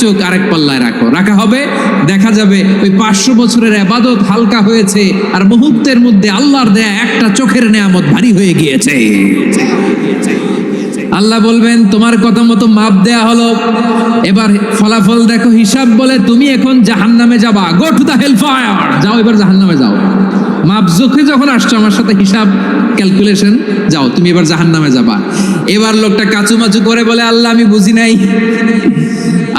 চোখ আরেক পাল্লায় রাখো, রাখা হবে, দেখা যাবে ওই 500 বছরের ইবাদত হালকা হয়েছে আর মুহূর্তের মধ্যে আল্লাহর দেয়া একটা চোখের নেয়ামত ভারী হয়ে গিয়েছে। আল্লাহ বলবেন তোমার কথা মতো মাপ দেয়া হলো, এবার ফলাফল দেখো, হিসাব বলে তুমি এখন জাহান্নামে যাবা, go to the hell fire, যাও এবার জাহান্নামে যাও। মাপ জোখে যখন আসছো আমার সাথে হিসাব ক্যালকুলেশন, যাও তুমি এবার জাহান্নামে যাবা। এবার লোকটা কাচুমাচু করে বলে আল্লাহ আমি বুঝি নাই,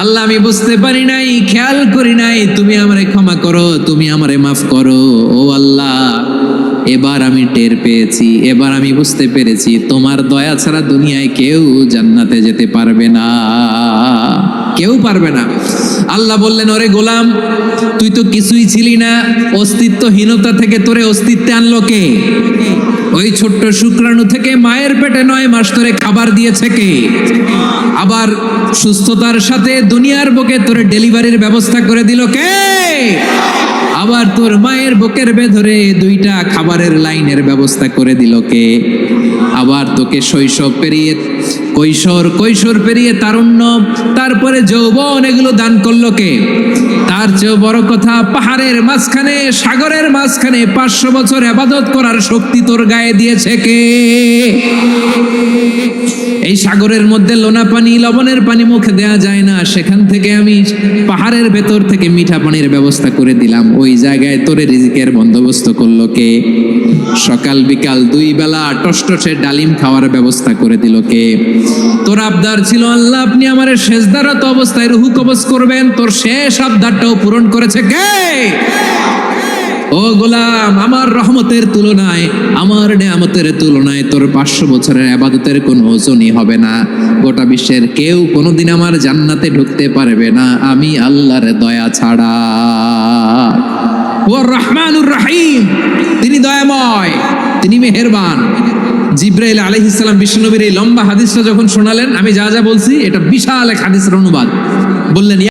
আল্লাহ আমি বুঝতে পারি নাই, খেয়াল করি নাই, তুমি আমারে ক্ষমা করো, তুমি আমারে মাফ করো। ও আল্লাহ এবার আমি টের পেয়েছি, এবার আমি বুঝতে পেরেছি তোমার দয়া ছাড়া দুনিয়ায় কেউ জান্নাতে যেতে পারবে না, কেউ পারবে না। আল্লাহ বললেন ওরে গোলাম তুই তো কিছুই ছিলি না, অস্তিত্বহীনতা থেকে তোরে অস্তিত্বে আনলো কে? ওই ছোট্ট শুক্রাণু থেকে মায়ের পেটে 9 মাস ধরে খাবার দিয়েছে কে? আবার সুস্থতার সাথে দুনিয়ার বুকে তোরে ডেলিভারির ব্যবস্থা করে দিল কে? আবার তোর মায়ের বুকের ভেতরে 2টা খাবারের লাইনের ব্যবস্থা করে দিল কে? আবার তোকে শৈশব পেরিয়ে কৈশোর পেরিয়ে তারুণ্য, তারপরে যৌবন, এগুলো দান করলো কে? তার চেয়েও বড় কথা, পাহাড়ের মাঝখানে সাগরের মাঝখানে 500 বছর ইবাদত করার শক্তি তোর গায়ে দিয়েছে কে? এই সাগরের মধ্যে লোনা পানি, লবণের পানি মুখে দেয়া যায় না, সেখান থেকে আমি পাহাড়ের ভেতর থেকে মিঠা পানির ব্যবস্থা করে দিলাম, ওই জায়গায় তোরে রিজিকের বন্দোবস্ত করলো কে? সকাল বিকাল 2 বেলা টসটসে ডালিম খাওয়ার ব্যবস্থা করে দিল কে? তোর আবদার ছিল আল্লাহ আপনি আমারে সেজদারত অবস্থায় রুহু কবজ করবেন, তোর শেষ আবদারটাও পূরণ করেছে কে? ও গোলাম আমার রহমতের তুলনায়, আমার নেয়ামতের তুলনায় তোর 500 বছরের ইবাদতের কোনো ওজনই হবে না। গোটা বিশ্বের কেউ কোনোদিন আমার জান্নাতে ঢুকতে পারবে না আমি আল্লাহর দয়া ছাড়া। ওয়া রহমানুর রহিম, তিনি দয়াময়, তিনি মেহেরবান। জিব্রাইল আলাইহিস সালাম বিশ্বনবীর এই লম্বা হাদিসটা যখন শোনালেন, আমি যা যা বলছি এটা বিশাল এক হাদিসের অনুবাদ, বললেন